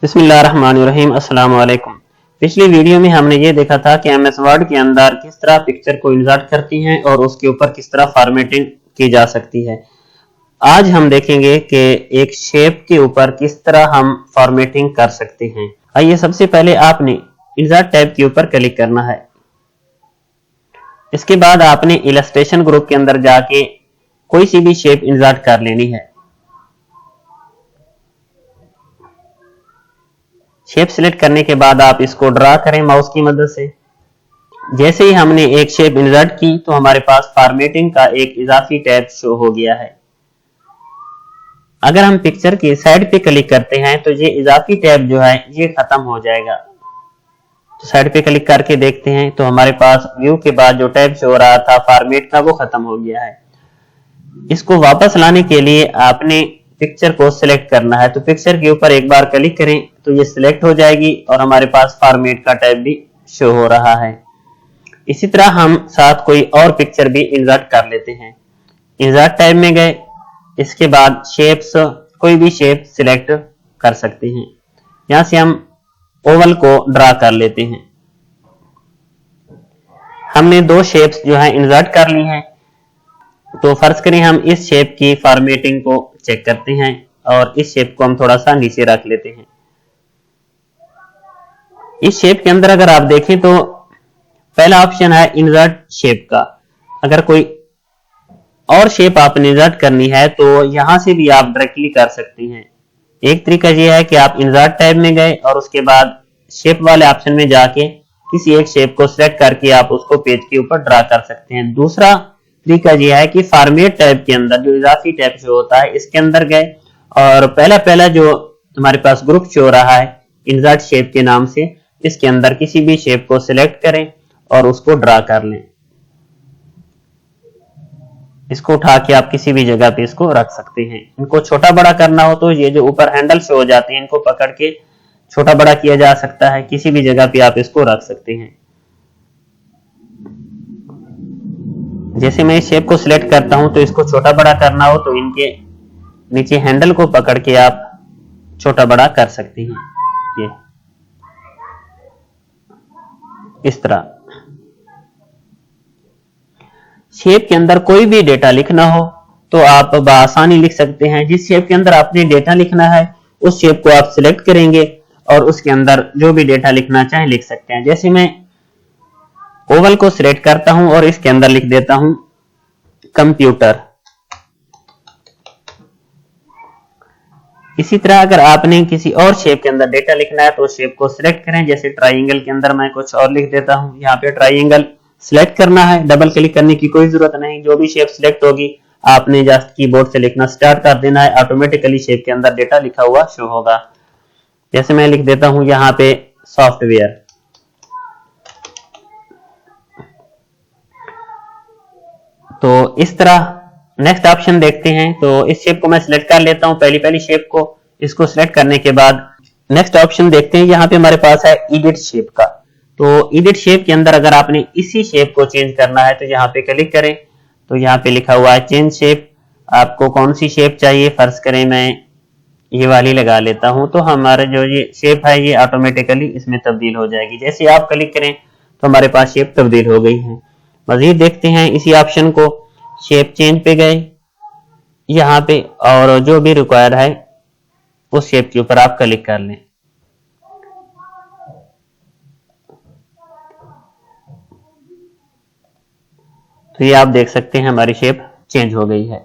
बिस्मिल्लाहिर्रहमानिर्रहीम। अस्सलाम वालेकुम। पिछली वीडियो में हमने ये देखा था कि एमएस वर्ड के अंदर किस तरह पिक्चर को इंसर्ट करती हैं और उसके ऊपर किस तरह फॉर्मेटिंग की जा सकती है। आज हम देखेंगे कि एक शेप के ऊपर किस तरह हम फॉर्मेटिंग कर सकते हैं। आइए, सबसे पहले आपने इंसर्ट टैब के ऊपर क्लिक करना है। इसके बाद आपने इलस्ट्रेशन ग्रुप के अंदर जाके कोई सी भी शेप इंसर्ट कर लेनी है। शेप सिलेक्ट करने के बाद आप इसको ड्रा करें माउस की मदद से। जैसे ही हमने एक शेप इंसर्ट की तो हमारे पास फॉर्मेटिंग का एक इजाफी टैब शो हो गया है। अगर हम पिक्चर के साइड पे क्लिक करते हैं तो ये इजाफी टैब जो है ये खत्म हो जाएगा। तो साइड पे क्लिक करके देखते हैं तो हमारे पास व्यू के बाद जो टैब शो हो रहा था फॉर्मेट का, वो खत्म हो गया है। इसको वापस लाने के लिए आपने पिक्चर को सिलेक्ट करना है। तो पिक्चर के ऊपर एक बार क्लिक करें तो ये सिलेक्ट हो जाएगी और हमारे पास फॉर्मेट का टैब भी शो हो रहा है। इसी तरह हम साथ कोई और पिक्चर भी इंसर्ट कर लेते हैं। इंसर्ट टैब में गए, इसके बाद शेप्स, कोई भी शेप सिलेक्ट कर सकते हैं। यहां से हम ओवल को ड्रा कर लेते हैं। हमने दो शेप्स जो है इंसर्ट कर ली हैं। तो फर्ज करें हम इस शेप की फॉर्मेटिंग को चेक करते हैं और इस शेप को हम थोड़ा सा नीचे रख लेते हैं। इस शेप के अंदर अगर आप देखें तो पहला ऑप्शन है इंसर्ट शेप का। अगर कोई और शेप आपने इंसर्ट करनी है तो यहां से भी आप डायरेक्टली कर सकते हैं। एक तरीका यह है कि आप इंसर्ट टैब में गए और उसके बाद शेप वाले ऑप्शन में जाके किसी एक शेप को सिलेक्ट करके आप उसको पेज के ऊपर ड्रा कर सकते हैं। दूसरा तरीका यह है कि फॉर्मेट टैब के अंदर जो इजाफी टैब शो होता है इसके अंदर गए और पहला जो हमारे पास ग्रुप शो हो रहा है इंसर्ट शेप के नाम से, इसके अंदर किसी भी शेप को सिलेक्ट करें और उसको ड्रा कर लें। इसको उठा के आप किसी भी जगह पे इसको रख सकते हैं। इनको छोटा बड़ा करना हो तो ये जो ऊपर हैंडल शो हो जाते हैं इनको पकड़ के छोटा बड़ा किया जा सकता है। किसी भी जगह पे आप इसको रख सकते हैं। जैसे मैं इस शेप को सिलेक्ट करता हूं तो इसको छोटा बड़ा करना हो तो इनके नीचे हैंडल को पकड़ के आप छोटा बड़ा कर सकते हैं। ये इस तरह शेप के अंदर कोई भी डेटा लिखना हो तो आप बआसानी लिख सकते हैं। जिस शेप के अंदर आपने डेटा लिखना है उस शेप को आप सिलेक्ट करेंगे और उसके अंदर जो भी डेटा लिखना चाहे लिख सकते हैं। जैसे मैं ओवल को सिलेक्ट करता हूं और इसके अंदर लिख देता हूं कंप्यूटर। इसी तरह अगर आपने किसी और शेप के अंदर डेटा लिखना है तो शेप को सिलेक्ट करें। जैसे ट्राइंगल के अंदर मैं कुछ और लिख देता हूं। यहाँ पे ट्राइंगल सिलेक्ट करना है, डबल क्लिक करने की कोई जरूरत नहीं। जो भी शेप सिलेक्ट होगी आपने जस्ट कीबोर्ड से लिखना स्टार्ट कर देना है। ऑटोमेटिकली शेप के अंदर डेटा लिखा हुआ शो होगा। जैसे मैं लिख देता हूं यहाँ पे सॉफ्टवेयर। तो इस तरह नेक्स्ट ऑप्शन देखते हैं। तो इस शेप को मैं सिलेक्ट कर लेता हूं, पहली शेप को। इसको सिलेक्ट करने के बाद नेक्स्ट ऑप्शन देखते हैं। यहाँ पे हमारे पास है एडिट शेप का। तो एडिट शेप के अंदर अगर आपने इसी शेप को चेंज करना है तो यहाँ पे क्लिक करें। तो यहाँ पे लिखा हुआ है चेंज शेप। आपको कौन सी शेप चाहिए, फर्ज करें मैं ये वाली लगा लेता हूं। तो हमारा जो ये शेप है ये ऑटोमेटिकली इसमें तब्दील हो जाएगी। जैसे आप क्लिक करें तो हमारे पास शेप तब्दील हो गई है। मजीद देखते हैं इसी ऑप्शन को। शेप चेंज पे गए यहाँ पे और जो भी रिक्वायर है उस शेप के ऊपर आप क्लिक कर लें। तो ये आप देख सकते हैं हमारी शेप चेंज हो गई है।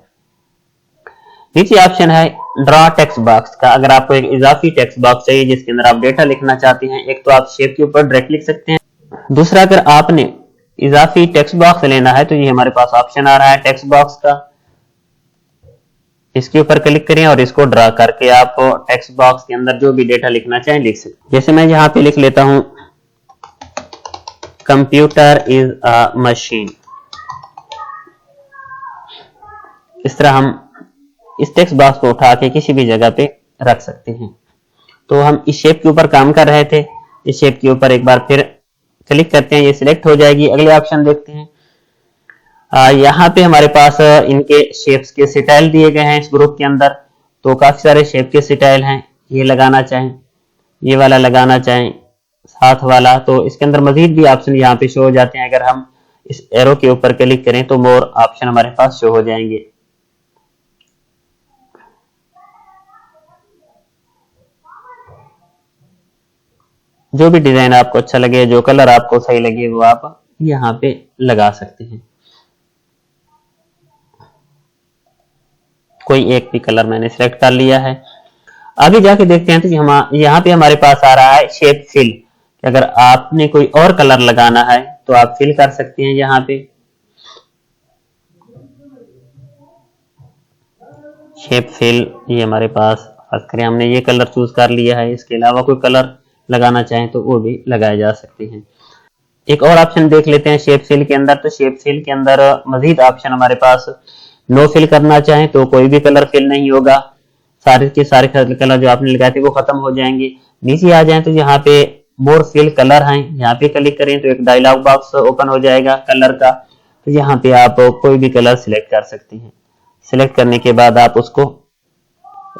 नीचे ऑप्शन है ड्रा टेक्स्ट बॉक्स का। अगर आपको एक इजाफी टेक्स्ट बॉक्स चाहिए जिसके अंदर आप डेटा लिखना चाहते हैं, एक तो आप शेप के ऊपर डायरेक्ट लिख सकते हैं। दूसरा, अगर आपने इजाफी टेक्स्ट बॉक्स लेना है तो ये हमारे पास ऑप्शन आ रहा है टेक्स्ट बॉक्स का। इसके ऊपर क्लिक करें और इसको ड्रा करके आप टेक्स्ट बॉक्स के अंदर जो भी डेटा लिखना चाहें लिख सकते हैं। जैसे मैं यहाँ पे लिख लेता हूं कंप्यूटर इज अ मशीन। इस तरह हम इस टेक्स्ट बॉक्स को उठा के किसी भी जगह पे रख सकते हैं। तो हम इस शेप के ऊपर काम कर रहे थे। इस शेप के ऊपर एक बार फिर क्लिक करते हैं, ये सिलेक्ट हो जाएगी। अगले ऑप्शन देखते हैं। यहाँ पे हमारे पास इनके शेप्स के स्टाइल दिए गए हैं इस ग्रुप के अंदर। तो काफी सारे शेप के स्टाइल हैं, ये लगाना चाहें ये वाला लगाना चाहें, साथ वाला, तो इसके अंदर मजीद भी ऑप्शन यहाँ पे शो हो जाते हैं। अगर हम इस एरो के ऊपर क्लिक करें तो मोर ऑप्शन हमारे पास शो हो जाएंगे। जो भी डिजाइन आपको अच्छा लगे, जो कलर आपको सही लगे, वो आप यहाँ पे लगा सकते हैं। कोई एक भी कलर मैंने सिलेक्ट कर लिया है। आगे जाके देखते हैं तो यहाँ पे हमारे पास आ रहा है शेप फिल। अगर आपने कोई और कलर लगाना है तो आप फिल कर सकते हैं। यहाँ पे शेप फिल, ये हमारे पास फर्स्ट करें हमने ये कलर चूज कर लिया है। इसके अलावा कोई कलर लगाना चाहें तो वो भी लगाए जा सकते हैं। एक और ऑप्शन देख लेते हैं शेप फिल के अंदर। तो शेप फिल के अंदर मजीद ऑप्शन हमारे पास, नो फिल करना चाहें तो कोई भी कलर फिल नहीं होगा, सारे के सारे कलर जो आपने लगाए थे वो खत्म हो जाएंगे। नीचे आ जाएं तो यहाँ पे मोर फिल कलर हैं, यहाँ पे क्लिक करें तो एक डायलॉग बॉक्स ओपन हो जाएगा कलर का। तो यहाँ पे आप कोई भी कलर सिलेक्ट कर सकते हैं। सिलेक्ट करने के बाद आप उसको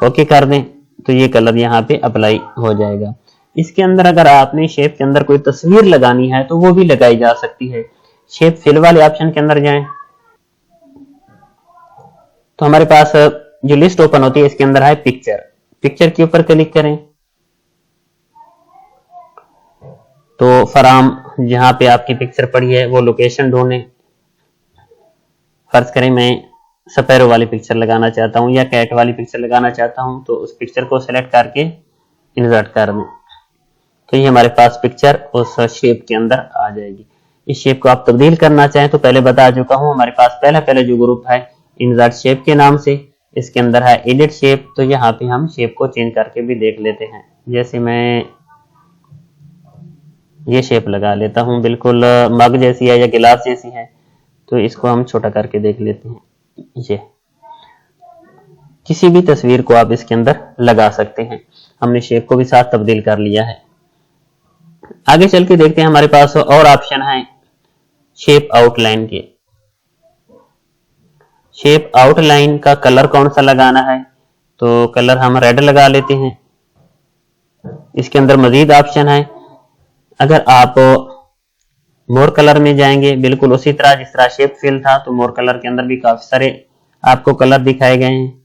ओके कर दें तो ये कलर यहाँ पे अप्लाई हो जाएगा। इसके अंदर अगर आपने शेप के अंदर कोई तस्वीर लगानी है तो वो भी लगाई जा सकती है। शेप फिल वाले ऑप्शन के अंदर जाएं तो हमारे पास जो लिस्ट ओपन होती है इसके अंदर है पिक्चर। पिक्चर के ऊपर क्लिक करें तो फराम जहां पे आपकी पिक्चर पड़ी है वो लोकेशन ढूंढें। फर्ज करें मैं स्पैरो वाली पिक्चर लगाना चाहता हूं या कैट वाली पिक्चर लगाना चाहता हूं, तो उस पिक्चर को सिलेक्ट करके इंसर्ट कर दें तो ये हमारे पास पिक्चर उस शेप के अंदर आ जाएगी। इस शेप को आप तब्दील करना चाहें तो पहले बता चुका हूं, हमारे पास पहले जो ग्रुप है इंसर्ट शेप के नाम से, इसके अंदर है एडिट शेप। तो यहाँ पे हम शेप को चेंज करके भी देख लेते हैं। जैसे मैं ये शेप लगा लेता हूं, बिल्कुल मग जैसी है या गिलास जैसी है, तो इसको हम छोटा करके देख लेते हैं। ये किसी भी तस्वीर को आप इसके अंदर लगा सकते हैं। हमने शेप को भी साथ तब्दील कर लिया है। आगे चल के देखते हैं हमारे पास और ऑप्शन है शेप आउटलाइन के। शेप आउटलाइन का कलर कौन सा लगाना है, तो कलर हम रेड लगा लेते हैं। इसके अंदर मजीद ऑप्शन है। अगर आप मोर कलर में जाएंगे बिल्कुल उसी तरह जिस तरह शेप फिल था, तो मोर कलर के अंदर भी काफी सारे आपको कलर दिखाए गए हैं।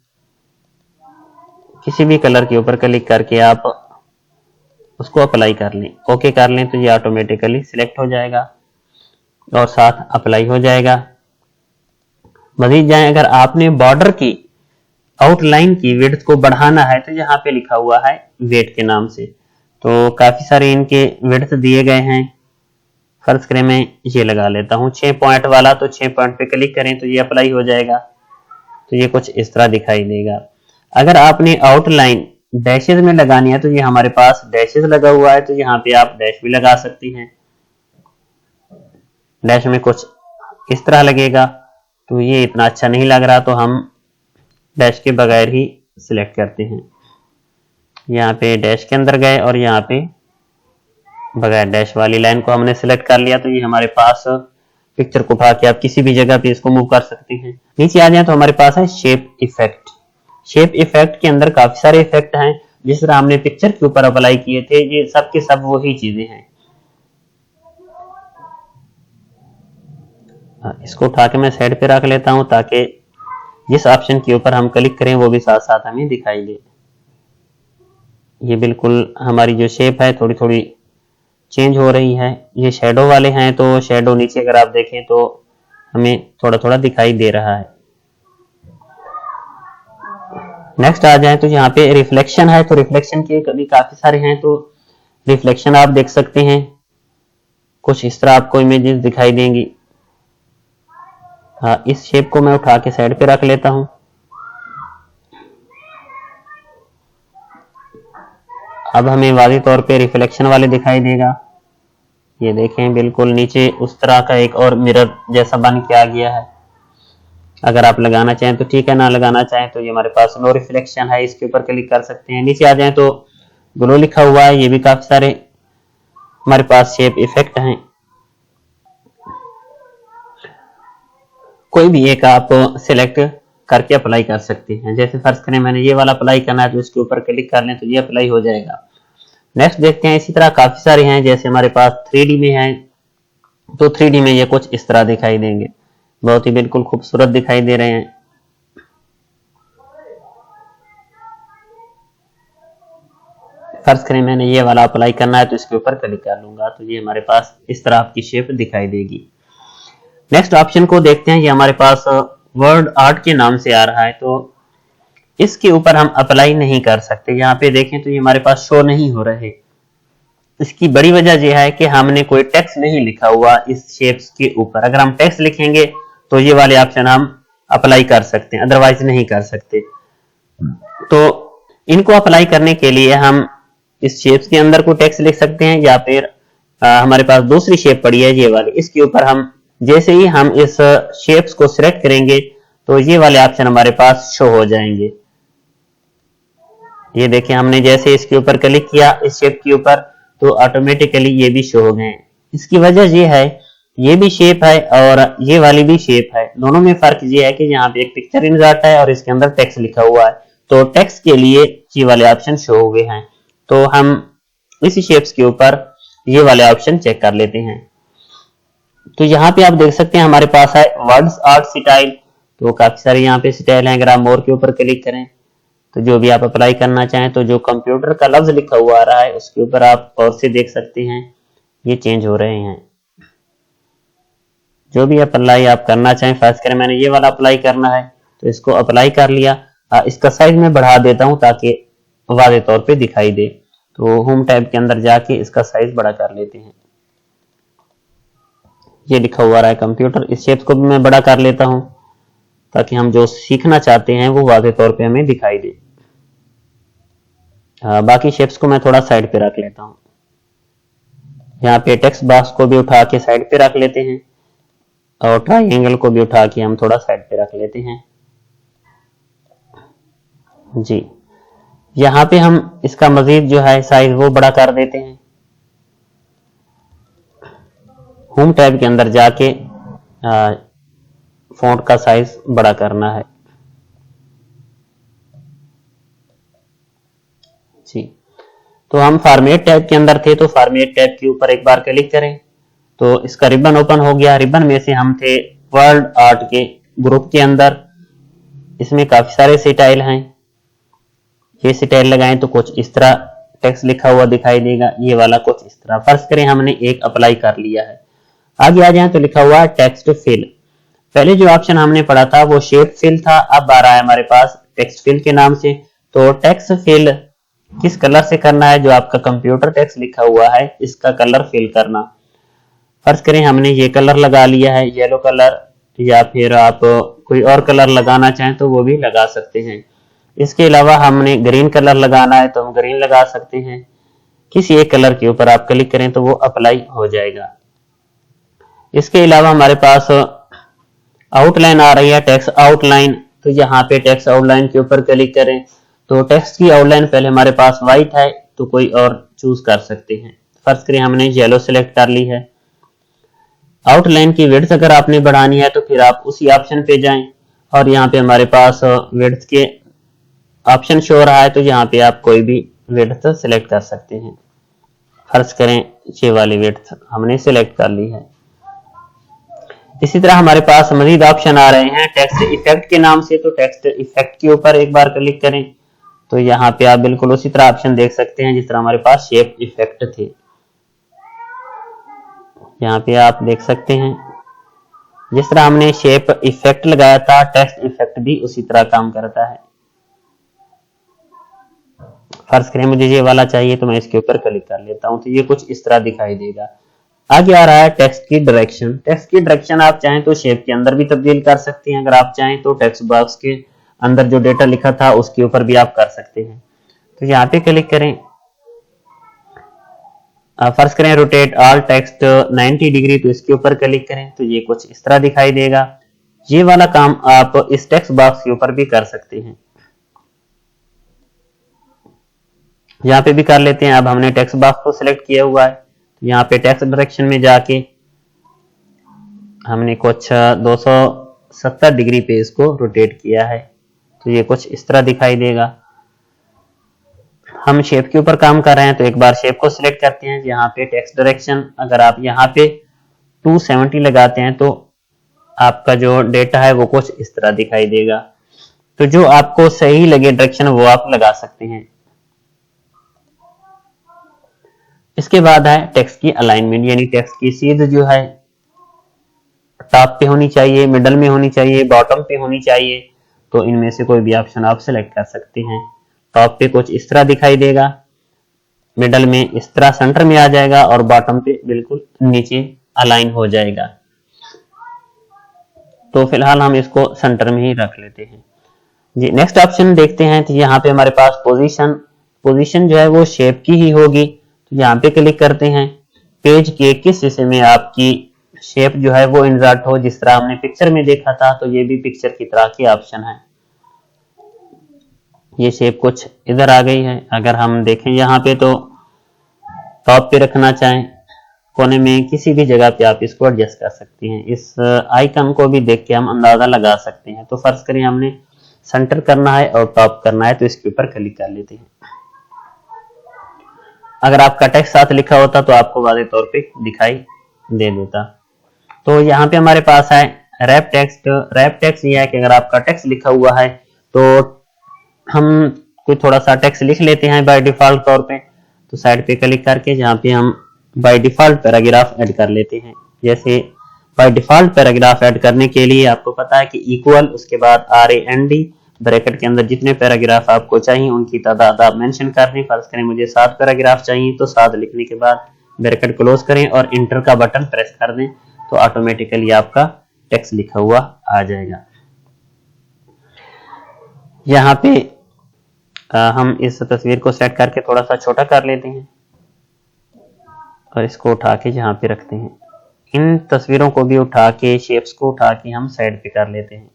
किसी भी कलर के ऊपर क्लिक करके आप उसको अप्लाई कर लें, ओके कर लें तो ये ऑटोमेटिकली सिलेक्ट हो जाएगा और साथ अप्लाई हो जाएगा। मजीद जाएं, अगर आपने बॉर्डर की आउटलाइन की विड्थ को बढ़ाना है तो यहाँ पे लिखा हुआ है वेट के नाम से, तो काफी सारे इनके विड्थ दिए गए हैं। फर्ज करें मैं ये लगा लेता हूँ 6 पॉइंट वाला, तो 6 पॉइंट पे क्लिक करें तो ये अप्लाई हो जाएगा। तो ये कुछ इस तरह दिखाई देगा। अगर आपने आउटलाइन डैशेज में लगानी है तो ये हमारे पास डैशेज लगा हुआ है, तो यहाँ पे आप डैश भी लगा सकती हैं। डैश में कुछ इस तरह लगेगा, तो ये इतना अच्छा नहीं लग रहा, तो हम डैश के बगैर ही सिलेक्ट करते हैं। यहाँ पे डैश के अंदर गए और यहाँ पे बगैर डैश वाली लाइन को हमने सिलेक्ट कर लिया, तो ये हमारे पास पिक्चर को उठा के आप किसी भी जगह पे इसको मूव कर सकते हैं। नीचे आ जाए तो हमारे पास है शेप इफेक्ट। शेप इफेक्ट के अंदर काफी सारे इफेक्ट हैं, जिस तरह हमने पिक्चर के ऊपर अप्लाई किए थे, ये सब के सब वही चीजें हैं। इसको उठा के मैं साइड पे रख लेता हूं ताकि जिस ऑप्शन के ऊपर हम क्लिक करें वो भी साथ साथ हमें दिखाई दे। ये बिल्कुल हमारी जो शेप है थोड़ी थोड़ी चेंज हो रही है। ये शेडो वाले हैं, तो शेडो नीचे अगर आप देखें तो हमें थोड़ा थोड़ा दिखाई दे रहा है। नेक्स्ट आ जाए तो यहाँ पे रिफ्लेक्शन है, तो रिफ्लेक्शन के भी काफी सारे हैं, तो रिफ्लेक्शन आप देख सकते हैं। कुछ इस तरह आपको इमेजेस दिखाई देंगी। हाँ, इस शेप को मैं उठा के साइड पे रख लेता हूं। अब हमें वाज़ेह तौर पे रिफ्लेक्शन वाले दिखाई देगा। ये देखें बिल्कुल नीचे उस तरह का एक और मिरर जैसा बन के आ गया है। अगर आप लगाना चाहें तो ठीक है, ना लगाना चाहें तो ये हमारे पास नो रिफ्लेक्शन है, इसके ऊपर क्लिक कर सकते हैं। नीचे आ जाएं तो ग्लो लिखा हुआ है, ये भी काफी सारे हमारे पास शेप इफेक्ट हैं। कोई भी एक आप सिलेक्ट करके अप्लाई कर सकते हैं। जैसे फर्ज करें मैंने ये वाला अप्लाई करना है तो इसके ऊपर क्लिक कर लें तो ये अप्लाई हो जाएगा। नेक्स्ट देखते हैं, इसी तरह काफी सारे हैं, जैसे हमारे पास 3D में है, तो 3D में ये कुछ इस तरह दिखाई देंगे, बहुत ही बिल्कुल खूबसूरत दिखाई दे रहे हैं। फर्ज करें मैंने ये वाला अप्लाई करना है तो इसके ऊपर क्लिक कर लूंगा, तो ये हमारे पास इस तरह आपकी शेप दिखाई देगी। नेक्स्ट ऑप्शन को देखते हैं, ये हमारे पास वर्ड आर्ट के नाम से आ रहा है, तो इसके ऊपर हम अप्लाई नहीं कर सकते। यहाँ पे देखें तो ये हमारे पास शो नहीं हो रहे। इसकी बड़ी वजह यह है कि हमने कोई टेक्स्ट नहीं लिखा हुआ इस शेप्स के ऊपर। अगर हम टेक्स्ट लिखेंगे तो ये वाले ऑप्शन हम अप्लाई कर सकते हैं, अदरवाइज नहीं कर सकते। तो इनको अप्लाई करने के लिए हम इस शेप्स के अंदर को टेक्स्ट लिख सकते हैं, या फिर हमारे पास दूसरी शेप पड़ी है ये वाली, इसके ऊपर हम जैसे ही हम इस शेप्स को सिलेक्ट करेंगे तो ये वाले ऑप्शन हमारे पास शो हो जाएंगे। ये देखिए, हमने जैसे इसके ऊपर क्लिक किया इस शेप के ऊपर, तो ऑटोमेटिकली ये भी शो हो गए। इसकी वजह ये है, ये भी शेप है और ये वाली भी शेप है, दोनों में फर्क ये है कि यहाँ पे एक पिक्चर इंसर्ट है और इसके अंदर टेक्स्ट लिखा हुआ है, तो टेक्स्ट के लिए ये वाले ऑप्शन शो हुए हैं। तो हम इसी शेप्स के ऊपर ये वाले ऑप्शन चेक कर लेते हैं। तो यहाँ पे आप देख सकते हैं हमारे पास है वर्ड्स आर्ट स्टाइल, तो काफी सारे यहाँ पे स्टाइल हैं। अगर आप मोर के ऊपर क्लिक करें तो जो भी आप अप्लाई करना चाहें, तो जो कंप्यूटर का लफ्ज लिखा हुआ आ रहा है उसके ऊपर आप और से देख सकते हैं ये चेंज हो रहे हैं। जो भी अप्लाई आप करना चाहें, फर्स्ट करें मैंने ये वाला अप्लाई करना है तो इसको अप्लाई कर लिया। इसका साइज मैं बढ़ा देता हूं ताकि वाज़ेह तौर पे दिखाई दे। तो होम टैब के अंदर जाके इसका साइज बड़ा कर लेते हैं। ये लिखा हुआ रहा है कंप्यूटर, इस शेप को भी मैं बड़ा कर लेता हूं ताकि हम जो सीखना चाहते हैं वो वाज़ेह तौर पे हमें दिखाई दे। बाकी शेप्स को मैं थोड़ा साइड पे रख लेता हूं। यहाँ पे टेक्स्ट बॉक्स को भी उठा के साइड पे रख लेते हैं और ट्राइंगल को भी उठा के हम थोड़ा साइड पे रख लेते हैं जी। यहाँ पे हम इसका मजीद जो है साइज वो बड़ा कर देते हैं। होम टैब के अंदर जाके फॉन्ट का साइज बड़ा करना है जी। तो हम फॉर्मेट टैब के अंदर थे, तो फॉर्मेट टैब के ऊपर एक बार क्लिक करें तो इसका रिबन ओपन हो गया। रिबन में से हम थे वर्ड आर्ट के ग्रुप के अंदर, इसमें काफी सारे स्टाइल हैं। ये स्टाइल लगाएं तो कुछ इस तरह टेक्स्ट लिखा हुआ दिखाई देगा, ये वाला कुछ इस तरह। फर्ज करें हमने एक अप्लाई कर लिया है। आगे आ जाए तो लिखा हुआ है टेक्स्ट फिल। पहले जो ऑप्शन हमने पढ़ा था वो शेप फिल था, अब आ रहा है हमारे पास टेक्स्ट फिल के नाम से। तो टेक्स्ट फिल किस कलर से करना है, जो आपका कंप्यूटर टेक्स्ट लिखा हुआ है इसका कलर फिल करना। फर्ज करें हमने ये कलर लगा लिया है, येलो कलर, या फिर आप कोई और कलर लगाना चाहें तो वो भी लगा सकते हैं। इसके अलावा हमने ग्रीन कलर लगाना है तो हम ग्रीन लगा सकते हैं। किसी एक कलर के ऊपर आप क्लिक करें तो वो अप्लाई हो जाएगा। इसके अलावा हमारे पास आउटलाइन आ रही है, टेक्स्ट आउटलाइन, तो यहाँ पे टेक्स्ट आउटलाइन के ऊपर क्लिक करें तो टेक्स्ट की आउटलाइन पहले हमारे पास व्हाइट है तो कोई और चूज कर सकते हैं। फर्ज करें हमने येलो सिलेक्ट कर ली है। आउटलाइन की विड्थ अगर आपने बढ़ानी है तो फिर आप उसी ऑप्शन पे जाएं और यहाँ पे हमारे पास विड्थ के ऑप्शन शो रहा है, तो यहाँ पे आप कोई भी विड्थ सिलेक्ट कर सकते हैं। फर्ज करें ये वाली विड्थ हमने सिलेक्ट कर ली है। इसी तरह हमारे पास मजीद ऑप्शन आ रहे हैं टेक्स्ट इफेक्ट के नाम से, तो टेक्स्ट इफेक्ट के ऊपर एक बार क्लिक करें तो यहाँ पे आप बिल्कुल उसी तरह ऑप्शन देख सकते हैं जिस तरह हमारे पास शेप इफेक्ट थे। यहाँ पे आप देख सकते हैं जिस तरह हमने शेप इफेक्ट लगाया था, टेक्स्ट इफेक्ट भी उसी तरह काम करता है। फर्ज करें मुझे ये वाला चाहिए तो मैं इसके ऊपर क्लिक कर लेता हूं, तो ये कुछ इस तरह दिखाई देगा। आगे आ रहा है टेक्स्ट की डायरेक्शन। टेक्स्ट की डायरेक्शन आप चाहें तो शेप के अंदर भी तब्दील कर सकते हैं, अगर आप चाहें तो टेक्स्ट बॉक्स के अंदर जो डेटा लिखा था उसके ऊपर भी आप कर सकते हैं। तो यहाँ पे क्लिक करें, फर्ज करें रोटेट ऑल टेक्स्ट 90 डिग्री, तो इसके ऊपर क्लिक करें तो ये कुछ इस तरह दिखाई देगा। ये वाला काम आप इस टेक्स्ट बॉक्स के ऊपर भी कर सकते हैं। यहाँ पे भी कर लेते हैं। अब हमने टेक्स्ट बॉक्स को सिलेक्ट किया हुआ है, तो यहाँ पे टेक्स्ट डायरेक्शन में जाके हमने कुछ 270 डिग्री पे इसको रोटेट किया है, तो ये कुछ इस तरह दिखाई देगा। हम शेप के ऊपर काम कर रहे हैं तो एक बार शेप को सिलेक्ट करते हैं। यहाँ पे टेक्स्ट डायरेक्शन अगर आप यहाँ पे 270 लगाते हैं तो आपका जो डेटा है वो कुछ इस तरह दिखाई देगा। तो जो आपको सही लगे डायरेक्शन वो आप लगा सकते हैं। इसके बाद है टेक्स्ट की अलाइनमेंट, यानी टेक्स्ट की सीध जो है टॉप पे होनी चाहिए, मिडल में होनी चाहिए, बॉटम पे होनी चाहिए। तो इनमें से कोई भी ऑप्शन आप सिलेक्ट कर सकते हैं। टॉप पे कुछ इस तरह दिखाई देगा, मिडल में इस तरह सेंटर में आ जाएगा और बॉटम पे बिल्कुल नीचे अलाइन हो जाएगा। तो फिलहाल हम इसको सेंटर में ही रख लेते हैं जी। नेक्स्ट ऑप्शन देखते हैं तो यहाँ पे हमारे पास पोजीशन जो है वो शेप की ही होगी। तो यहाँ पे क्लिक करते हैं। पेज के किस हिस्से में आपकी शेप जो है वो इंसर्ट हो, जिस तरह हमने पिक्चर में देखा था, तो ये भी पिक्चर की तरह की ऑप्शन है। ये शेप कुछ इधर आ गई है। अगर हम देखें यहाँ पे तो टॉप पे रखना चाहें, कोने में किसी भी जगह पे आप इसको एडजस्ट कर सकते हैं। इस आइकन को भी देख के हम अंदाजा लगा सकते हैं। तो फर्ज करें हमने सेंटर करना है और टॉप करना है तो इसके ऊपर क्लिक कर लेते हैं। अगर आपका टेक्स्ट साथ लिखा होता तो आपको वाज़ेह तौर पे दिखाई दे देता। तो यहाँ पे हमारे पास है रैप टेक्स्ट। रैप टेक्स्ट ये है कि अगर आपका टेक्स्ट लिखा हुआ है तो हम कोई थोड़ा सा टेक्स्ट लिख लेते हैं बाय डिफॉल्ट तौर पे। तो साइड पे क्लिक करके जहाँ पे हम बाय डिफॉल्ट पैराग्राफ ऐड कर लेते हैं। जैसे बाय डिफॉल्ट पैराग्राफ ऐड करने के लिए आपको पता है कि इक्वल, उसके बाद RAND, ब्रैकेट के अंदर जितने पैराग्राफ आपको चाहिए उनकी तादाद आप मेंशन कर दें। फर्ज करें मुझे 7 पैराग्राफ चाहिए तो 7 लिखने के बाद ब्रैकेट क्लोज करें और इंटर का बटन प्रेस कर दें तो ऑटोमेटिकली आपका टेक्स्ट लिखा हुआ आ जाएगा। यहाँ पे हम इस तस्वीर को सेट करके थोड़ा सा छोटा कर लेते हैं और इसको उठा के यहाँ पे रखते हैं। इन तस्वीरों को भी उठा के, शेप्स को उठा के हम साइड पे कर लेते हैं।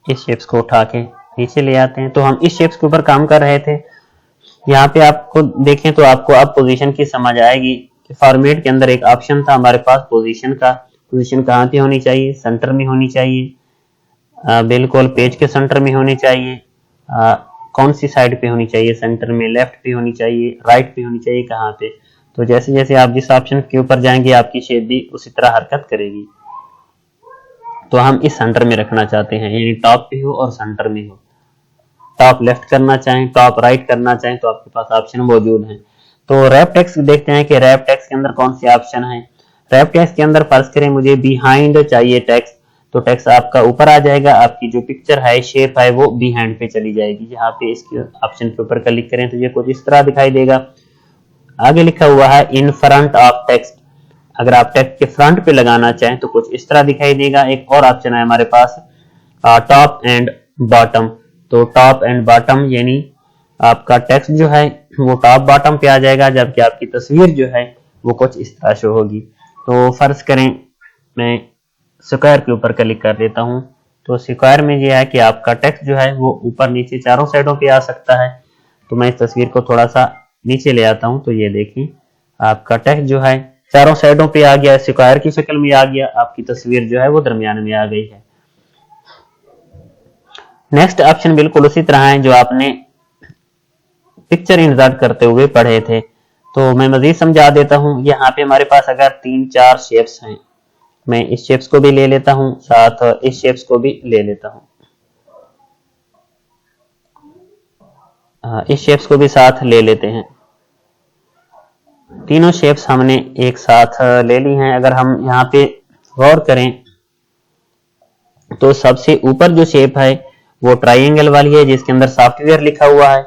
इस शेप्स को उठा के नीचे ले आते हैं। तो हम इस शेप्स के ऊपर काम कर रहे थे। यहाँ पे आपको देखें तो आपको अब पोजीशन की समझ आएगी कि फॉर्मेट के अंदर एक ऑप्शन था हमारे पास पोजीशन का। पोजीशन कहाँ पे होनी चाहिए? सेंटर में होनी चाहिए, बिल्कुल पेज के सेंटर में होनी चाहिए। कौन सी साइड पे होनी चाहिए? सेंटर में, लेफ्ट पे होनी चाहिए, राइट पे होनी चाहिए, कहाँ पे? तो जैसे जैसे आप जिस ऑप्शन के ऊपर जाएंगे आपकी शेप भी उसी तरह हरकत करेगी। तो हम इस सेंटर में रखना चाहते हैं, यानी टॉप पे हो और सेंटर में हो। टॉप लेफ्ट करना चाहें, टॉप राइट करना चाहें तो आपके पास ऑप्शन मौजूद हैं। तो रैप टेक्स्ट देखते हैं कि रैप टेक्स्ट के अंदर कौन से ऑप्शन हैं। रैप टेक्स्ट के अंदर फर्ज करें मुझे बिहाइंड चाहिए टेक्स्ट, तो टेक्स्ट आपका ऊपर आ जाएगा, आपकी जो पिक्चर है, शेप है, वो बिहाइंड पे चली जाएगी। यहाँ पे इसके ऑप्शन के ऊपर क्लिक करें तो ये कुछ इस तरह दिखाई देगा। आगे लिखा हुआ है इन फ्रंट ऑफ टेक्स्ट। अगर आप टेक्स्ट के फ्रंट पे लगाना चाहें तो कुछ इस तरह दिखाई देगा। एक और ऑप्शन है हमारे पास टॉप एंड बॉटम। तो टॉप एंड बॉटम यानी आपका टेक्स्ट जो है वो टॉप बॉटम पे आ जाएगा, जबकि आपकी तस्वीर जो है वो कुछ इस तरह शो होगी। तो फर्ज करें मैं स्क्वायर के ऊपर क्लिक कर देता हूं। तो स्क्वायर में यह है कि आपका टेक्स्ट जो है वो ऊपर नीचे चारों साइडों पे आ सकता है। तो मैं इस तस्वीर को थोड़ा सा नीचे ले आता हूं तो ये देखिए आपका टेक्स्ट जो है चारों साइडों पे आ गया, स्क्वायर की शक्ल में आ गया। आपकी तस्वीर जो है वो दरमियान में आ गई है। नेक्स्ट ऑप्शन बिल्कुल उसी तरह है जो आपने पिक्चर इंसर्ट करते हुए पढ़े थे। तो मैं मजीद समझा देता हूं। यहाँ पे हमारे पास अगर 3-4 शेप्स हैं, मैं इस शेप्स को भी ले लेता हूं, साथ इस शेप्स को भी ले लेता हूं, इस शेप्स को भी साथ ले लेते हैं। तीनों शेप्स हमने एक साथ ले ली हैं। अगर हम यहाँ पे गौर करें तो सबसे ऊपर जो शेप है वो ट्राइंगल वाली है जिसके अंदर सॉफ्टवेयर लिखा हुआ है।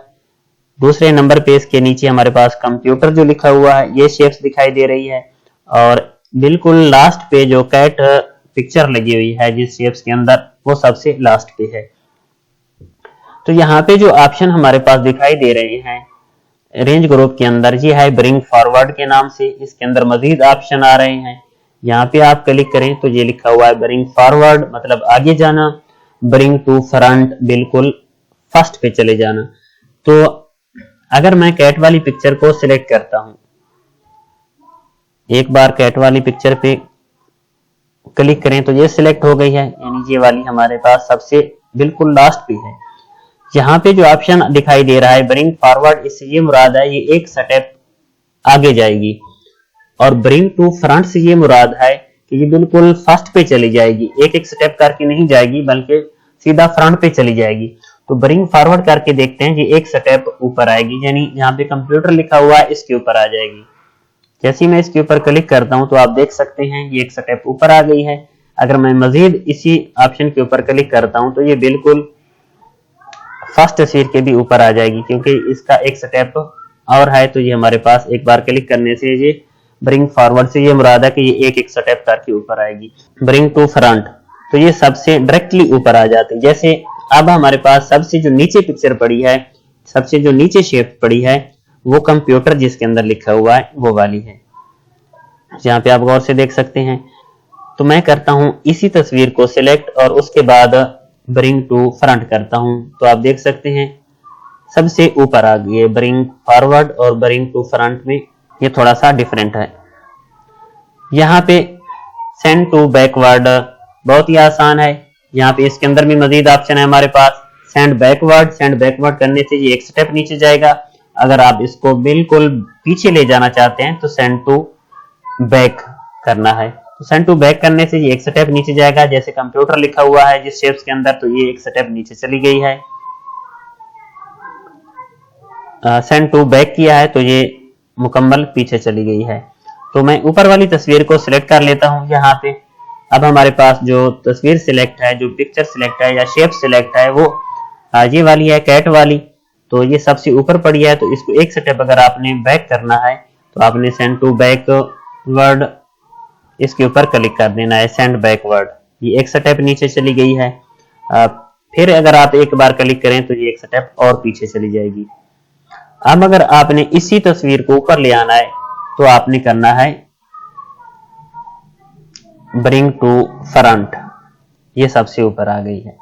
दूसरे नंबर पे इसके नीचे हमारे पास कंप्यूटर जो लिखा हुआ है, ये शेप्स दिखाई दे रही है। और बिल्कुल लास्ट पे जो कैट पिक्चर लगी हुई है जिस शेप्स के अंदर, वो सबसे लास्ट पे है। तो यहाँ पे जो ऑप्शन हमारे पास दिखाई दे रहे हैं रेंज ग्रुप के अंदर, ये है ब्रिंग फॉरवर्ड के नाम से। इसके अंदर मजीद ऑप्शन आ रहे हैं। यहाँ पे आप क्लिक करें तो ये लिखा हुआ है ब्रिंग फॉरवर्ड मतलब आगे जाना, ब्रिंग टू फ्रंट बिल्कुल फर्स्ट पे चले जाना। तो अगर मैं कैट वाली पिक्चर को सिलेक्ट करता हूं, एक बार कैट वाली पिक्चर पे क्लिक करें तो ये सिलेक्ट हो गई है, यानी ये वाली हमारे पास सबसे बिल्कुल लास्ट पे है। यहाँ पे जो ऑप्शन दिखाई दे रहा है ब्रिंग फॉरवर्ड, इससे ये मुराद है ये एक स्टेप आगे जाएगी, और ब्रिंग टू फ्रंट से ये मुराद है कि ये बिल्कुल फर्स्ट पे चली जाएगी, एक एक स्टेप करके नहीं जाएगी बल्कि सीधा फ्रंट पे चली जाएगी। तो ब्रिंग फॉरवर्ड करके देखते हैं, ये एक स्टेप ऊपर आएगी, यानी यहाँ पे कंप्यूटर लिखा हुआ है इसके ऊपर आ जाएगी। जैसे ही मैं इसके ऊपर क्लिक करता हूं तो आप देख सकते हैं ये एक स्टेप ऊपर आ गई है। अगर मैं मजीद इसी ऑप्शन के ऊपर क्लिक करता हूं तो ये बिल्कुल फर्स्ट तस्वीर के भी ऊपर आ जाएगी, क्योंकि इसका एक स्टेप और है। तो ये हमारे पास एक बार क्लिक करने से ये ब्रिंग फॉरवर्ड से ये मुराद है कि ये एक एक स्टेप करके ऊपर आएगी। ब्रिंग टू फ्रंट तो ये सबसे डायरेक्टली ऊपर आ जाते हैं। जैसे अब हमारे पास सबसे जो नीचे पिक्चर पड़ी है, सबसे जो नीचे शेप पड़ी है, वो कंप्यूटर जिसके अंदर लिखा हुआ है वो वाली है, जहां पे आप गौर से देख सकते हैं। तो मैं करता हूं इसी तस्वीर को सिलेक्ट और उसके बाद ब्रिंग टू फ्रंट करता हूं, तो आप देख सकते हैं सबसे ऊपर आ गई है। ब्रिंग फॉरवर्ड और ब्रिंग टू फ्रंट में ये थोड़ा सा डिफरेंट है। यहाँ पे सेंड टू बैकवर्ड बहुत ही आसान है। यहाँ पे इसके अंदर भी मजीद ऑप्शन है हमारे पास। सेंड बैकवर्ड करने से ये एक स्टेप नीचे जाएगा। अगर आप इसको बिल्कुल पीछे ले जाना चाहते हैं तो सेंड टू बैक करना है। तो सेंड टू बैक करने से ये एक स्टेप नीचे जाएगा, जैसे कंप्यूटर लिखा हुआ है जिस शेप्स के अंदर, तो ये एक स्टेप नीचे चली गई है। सेंड टू बैक किया है तो ये मुकम्मल पीछे चली गई है। तो मैं ऊपर वाली तस्वीर को सिलेक्ट कर लेता हूं। यहाँ पे अब हमारे पास जो तस्वीर सिलेक्ट है, जो पिक्चर सिलेक्ट है या शेप सिलेक्ट है, वो ये वाली है, कैट वाली। तो ये सबसे ऊपर पड़ी है, तो इसको एक स्टेप अगर आपने बैक करना है तो आपने सेंड टू बैक वर्ड इसके ऊपर क्लिक कर देना है, सेंड बैकवर्ड। ये एक स्टेप नीचे चली गई है। फिर अगर आप एक बार क्लिक करें तो ये एक स्टेप और पीछे चली जाएगी। अब अगर आपने इसी तस्वीर को ऊपर ले आना है तो आपने करना है ब्रिंग टू फ्रंट, ये सबसे ऊपर आ गई है।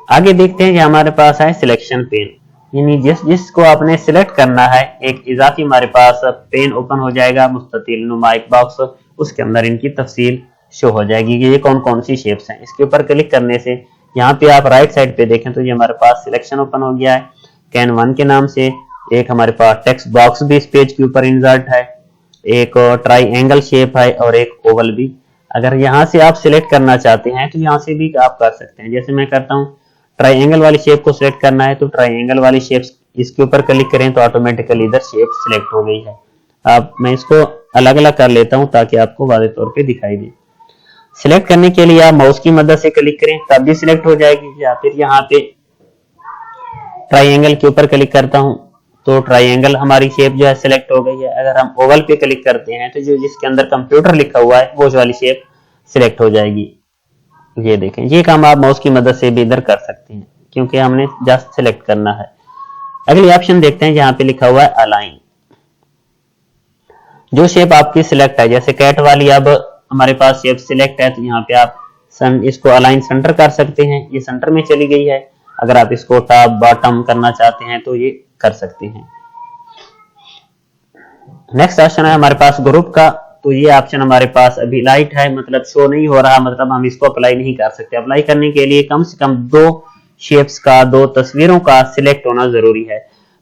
आगे देखते हैं कि हमारे पास है सिलेक्शन पेन, यानी जिसको आपने सिलेक्ट करना है, एक इजाफी हमारे पास पेन ओपन हो जाएगा, मुस्ततिल नुमा एक बॉक्स, उसके अंदर इनकी तफसील शो हो जाएगी कि ये कौन कौन सी शेप्स हैं। इसके ऊपर क्लिक करने से यहाँ पे आप राइट साइड पे देखें तो ये हमारे पास सिलेक्शन ओपन हो गया है कैन 1 के नाम से। एक हमारे पास टेक्स्ट बॉक्स भी इस पेज के ऊपर इंसर्ट है, एक ट्राइएंगल शेप है और एक ओवल भी। अगर यहाँ से आप सिलेक्ट करना चाहते हैं तो यहाँ से भी आप कर सकते हैं। जैसे मैं करता हूँ, ट्राइएंगल वाली शेप को सिलेक्ट करना है तो ट्राइएंगल वाली शेप इसके ऊपर क्लिक करें तो ऑटोमेटिकली इधर शेप सिलेक्ट हो गई है। अब मैं इसको अलग अलग कर लेता हूं ताकि आपको वाज़ेह तौर पे दिखाई दे। सिलेक्ट करने के लिए आप माउस की मदद से क्लिक करें तब भी सिलेक्ट हो जाएगी, या फिर यहाँ पे ट्राइएंगल के ऊपर क्लिक करता हूं तो ट्राइएंगल हमारी शेप जो है सिलेक्ट हो गई है। अगर हम ओवल पे क्लिक करते हैं तो जो जिसके अंदर कंप्यूटर लिखा हुआ है वो वाली शेप सिलेक्ट हो जाएगी। ये देखें, ये काम आप माउस की मदद से भी इधर कर सकते हैं क्योंकि हमने जस्ट सिलेक्ट करना है। अगली ऑप्शन देखते हैं, यहाँ पे लिखा हुआ है अलाइन। जो शेप आपकी सिलेक्ट है, जैसे कैट वाली अब हमारे पास शेप सिलेक्ट है तो यहाँ पे आप इसको अलाइन सेंटर कर सकते हैं, ये सेंटर में चली गई है। अगर आप इसको टॉप बॉटम करना चाहते हैं तो ये कर सकते हैं। नेक्स्ट ऑप्शन है हमारे पास ग्रुप का, तो ये ऑप्शन हमारे पास अभी लाइट है, मतलब शो नहीं हो रहा, मतलब हम इसको अप्लाई नहीं कर सकते। अप्लाई करने के लिए कम से कम 2 शेप्स का, 2 तस्वीरों का सिलेक्ट होना जरूरी है।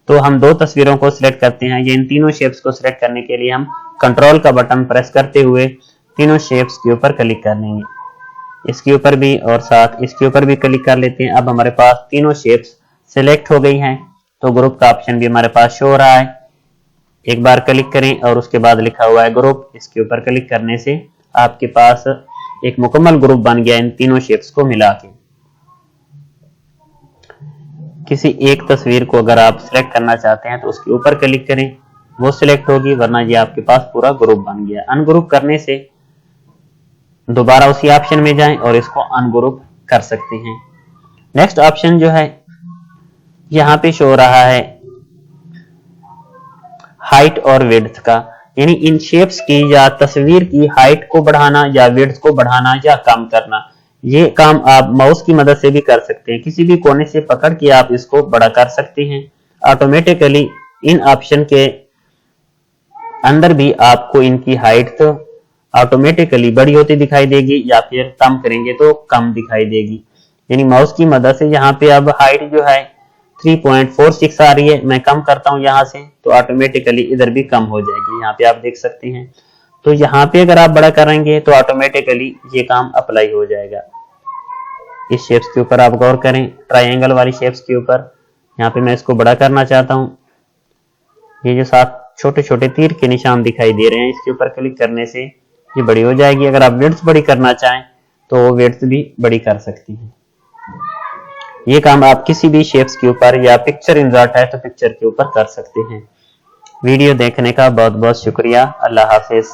तो हम 2 तस्वीरों को सिलेक्ट करते हैं। ये इन तीनों शेप्स को सिलेक्ट करने के लिए हम कंट्रोल का बटन प्रेस करते हुए तीनों शेप्स के ऊपर क्लिक कर लेंगे, इसके ऊपर भी और साथ इसके ऊपर भी क्लिक कर लेते हैं। अब हमारे पास तीनों शेप्स सिलेक्ट हो गई हैं, तो ग्रुप का ऑप्शन भी हमारे पास शो हो रहा है। एक बार क्लिक करें और उसके बाद लिखा हुआ है ग्रुप, इसके ऊपर क्लिक करने से आपके पास एक मुकम्मल ग्रुप बन गया इन तीनों शेप्स को मिला के। किसी एक तस्वीर को अगर आप सिलेक्ट करना चाहते हैं तो उसके ऊपर क्लिक करें, वो सिलेक्ट होगी, वरना ये आपके पास पूरा ग्रुप बन गया। अनग्रुप करने से दोबारा उसी ऑप्शन में जाएं और इसको अनग्रुप कर सकते हैं। नेक्स्ट ऑप्शन जो है यहां पे शो रहा है हाइट और विड्थ का, यानी इन शेप्स की या तस्वीर की हाइट को बढ़ाना या विड्थ को बढ़ाना या कम करना। ये काम आप माउस की मदद से भी कर सकते हैं, किसी भी कोने से पकड़ के आप इसको बड़ा कर सकते हैं। ऑटोमेटिकली इन ऑप्शन के अंदर भी आपको इनकी हाइट तो ऑटोमेटिकली बड़ी होती दिखाई देगी या फिर कम करेंगे तो कम दिखाई देगी। यानी माउस की मदद से यहाँ पे अब हाइट जो है 3.46 आ रही है, मैं कम करता हूँ यहाँ से तो ऑटोमेटिकली इधर भी कम हो जाएगी, यहाँ पे आप देख सकते हैं। तो यहाँ पे अगर आप बड़ा करेंगे तो ऑटोमेटिकली ये काम अप्लाई हो जाएगा। इस शेप्स के ऊपर आप गौर करें, ट्रायंगल वाली शेप्स के ऊपर यहाँ पे मैं इसको बड़ा करना चाहता हूँ। ये जो 7 छोटे छोटे तीर के निशान दिखाई दे रहे हैं, इसके ऊपर क्लिक करने से ये बड़ी हो जाएगी। अगर आप विड्थ बड़ी करना चाहें तो विड्थ भी बड़ी कर सकती हैं। ये काम आप किसी भी शेप्स के ऊपर या पिक्चर इंसर्ट है तो पिक्चर के ऊपर कर सकते हैं। वीडियो देखने का बहुत बहुत शुक्रिया। अल्लाह हाफिज।